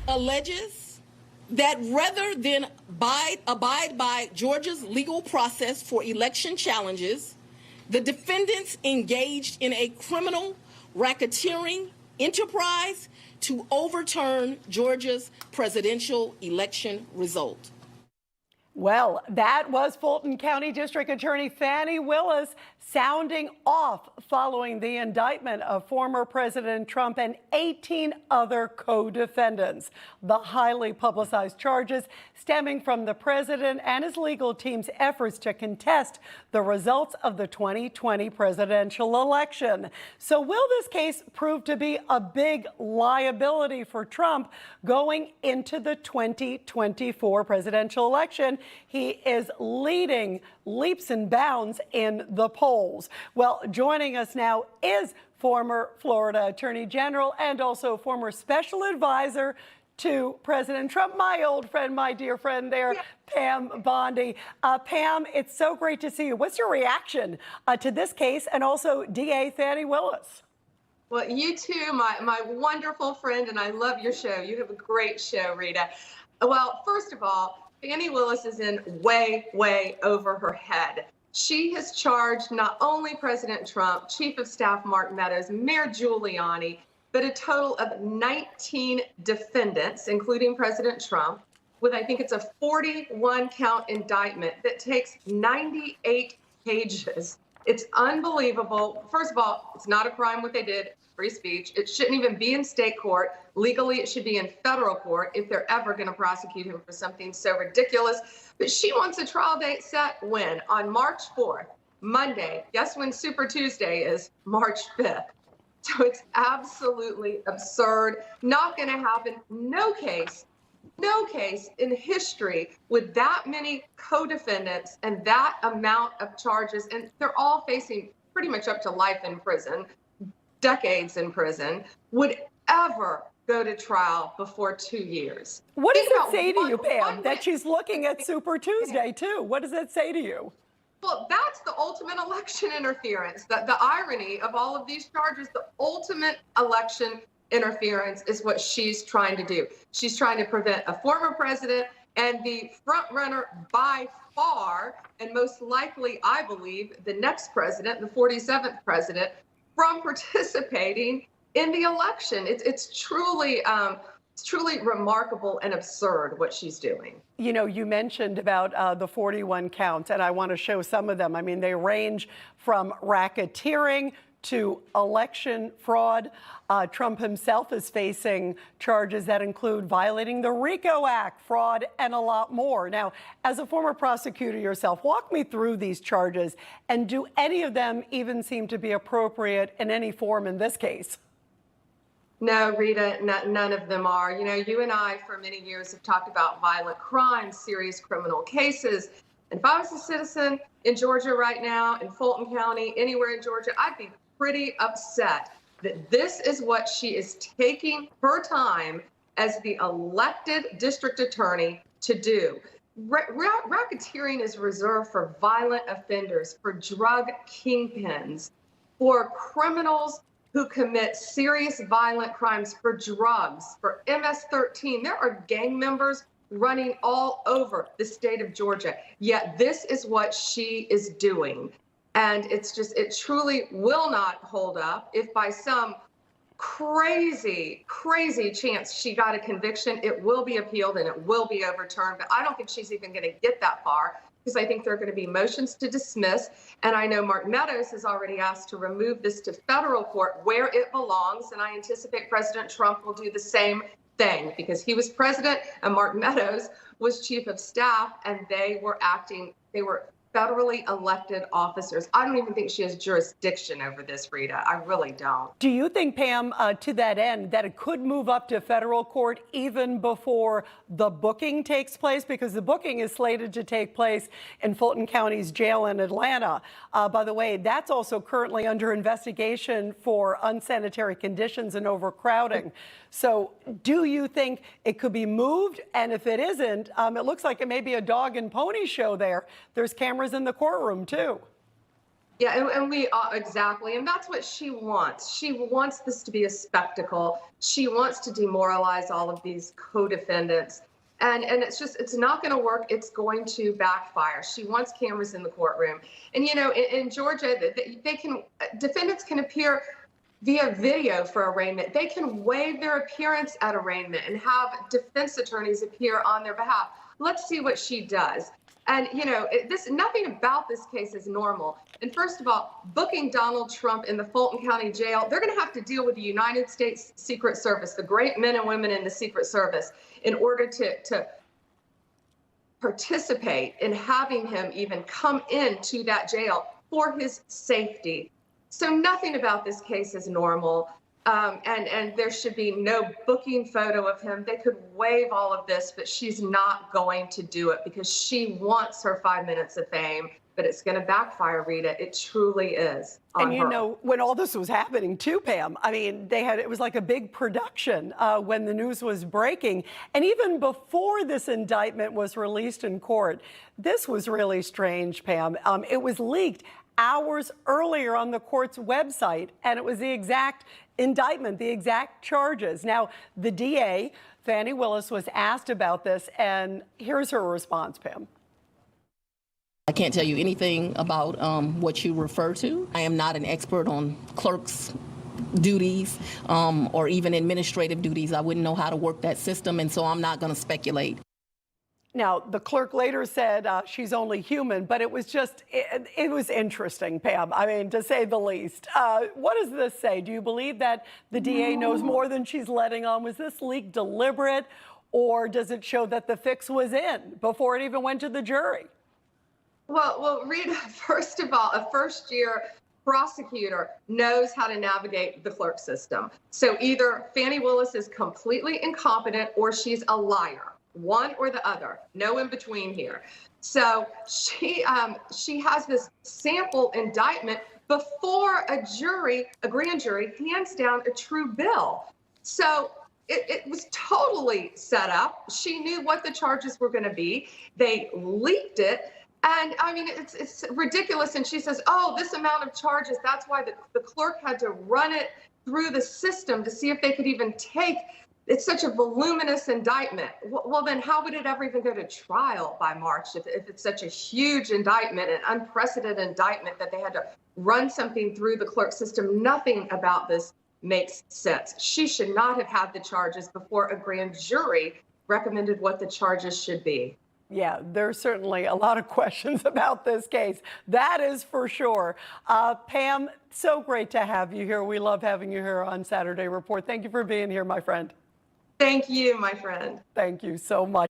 alleges that rather than abide by Georgia's legal process for election challenges, the defendants engaged in a criminal racketeering enterprise to overturn Georgia's presidential election result. Well, that was Fulton County District Attorney Fani Willis sounding off following the indictment of former President Trump and 18 other co-defendants. The highly publicized charges stemming from the president and his legal team's efforts to contest the results of the 2020 presidential election. So will this case prove to be a big liability for Trump going into the 2024 presidential election? He is leading leaps and bounds in the polls. Well, joining us now is former Florida Attorney General and also former special advisor to President Trump, my old friend, my dear friend there, Pam Bondi. Pam, it's so great to see you. What's your reaction to this case and also DA Fani Willis? Well, you too, my wonderful friend, and I love your show. You have a great show, Rita. Well, first of all, Fani Willis is in way over her head. She has charged not only President Trump, Chief of Staff Mark Meadows, Mayor Giuliani, but a total of 19 defendants, including President Trump, with I think it's a 41-count indictment that takes 98 pages. It's unbelievable. First of all, it's not a crime what they did. Free speech. It shouldn't even be in state court. Legally, it should be in federal court if they're ever going to prosecute him for something so ridiculous. But she wants a trial date set when? On March 4th, Monday. Guess when Super Tuesday is? March 5th. So it's absolutely absurd. Not going to happen. No case in history with that many co-defendants and that amount of charges. And they're all facing pretty much up to life in prison, decades in prison, would ever go to trial before 2 years. What does it say to you, Pam, that she's looking at Super Tuesday, too? What does that say to you? Well, that's the ultimate election interference. The irony of all of these charges, the ultimate election interference is what she's trying to do. She's trying to prevent a former president and the front runner by far, and most likely, I believe, the next president, the 47th president, from participating in the election. It's truly remarkable and absurd what she's doing. You know, you mentioned about the 41 counts, and I want to show some of them. I mean, they range from racketeering to election fraud. Trump himself is facing charges that include violating the RICO Act, fraud, and a lot more. Now, as a former prosecutor yourself, walk me through these charges, and do any of them even seem to be appropriate in any form in this case? No, Rita, none of them are. You know, you and I for many years have talked about violent crimes, serious criminal cases. And if I was a citizen in Georgia right now, in Fulton County, anywhere in Georgia, I'd be pretty upset that this is what she is taking her time as the elected district attorney to do. Racketeering is reserved for violent offenders, for drug kingpins, for criminals who commit serious violent crimes, for drugs, for MS-13. There are gang members running all over the state of Georgia. Yet this is what she is doing. And it's just, it truly will not hold up. If by some crazy chance she got a conviction, it will be appealed and it will be overturned. But I don't think she's even going to get that far, because I think there are going to be motions to dismiss. And I know Mark Meadows has already asked to remove this to federal court where it belongs. And I anticipate President Trump will do the same thing, because he was president and Mark Meadows was chief of staff, and they were federally elected officers. I don't even think she has jurisdiction over this, Rita. I really don't. Do you think, Pam, to that end, that it could move up to federal court even before the booking takes place? Because the booking is slated to take place in Fulton County's jail in Atlanta. By the way, that's also currently under investigation for unsanitary conditions and overcrowding. So do you think it could be moved? And if it isn't, it looks like it may be a dog and pony show there. There's cameras in the courtroom, too. Yeah, and we exactly, and that's what she wants. She wants this to be a spectacle. She wants to demoralize all of these co-defendants, and it's not going to work. It's going to backfire. She wants cameras in the courtroom, and in Georgia, defendants can appear via video for arraignment. They can waive their appearance at arraignment and have defense attorneys appear on their behalf. Let's see what she does. And, nothing about this case is normal. And first of all, booking Donald Trump in the Fulton County Jail, they're going to have to deal with the United States Secret Service, the great men and women in the Secret Service, in order to participate in having him even come into that jail for his safety. So nothing about this case is normal. And there should be no booking photo of him. They could waive all of this, but she's not going to do it because she wants her 5 minutes of fame. But it's going to backfire, Rita. It truly is. And when all this was happening too, Pam, I mean, it was like a big production when the news was breaking. And even before this indictment was released in court, this was really strange, Pam. It was leaked hours earlier on the court's website, and it was the exact indictment, the exact charges. Now, the DA, Fani Willis, was asked about this, and here's her response, Pam. I can't tell you anything about what you refer to. I am not an expert on clerks' duties or even administrative duties. I wouldn't know how to work that system, and so I'm not going to speculate. Now, the clerk later said she's only human, but it was just, it was interesting, Pam, I mean, to say the least. What does this say? Do you believe that the DA knows more than she's letting on? Was this leak deliberate, or does it show that the fix was in before it even went to the jury? Well, Rita, first of all, a first-year prosecutor knows how to navigate the clerk system. So either Fani Willis is completely incompetent or she's a liar. One or the other, no in between here. So she has this sample indictment before a grand jury hands down a true bill. So it was totally set up. She knew what the charges were going to be. They leaked it. And I mean, it's ridiculous. And she says, oh, this amount of charges, that's why the clerk had to run it through the system to see if they could even take. It's such a voluminous indictment. Well, then how would it ever even go to trial by March if it's such a huge indictment, an unprecedented indictment that they had to run something through the clerk system? Nothing about this makes sense. She should not have had the charges before a grand jury recommended what the charges should be. Yeah, there's certainly a lot of questions about this case. That is for sure. Pam, so great to have you here. We love having you here on Saturday Report. Thank you for being here, my friend. Thank you, my friend. Thank you so much.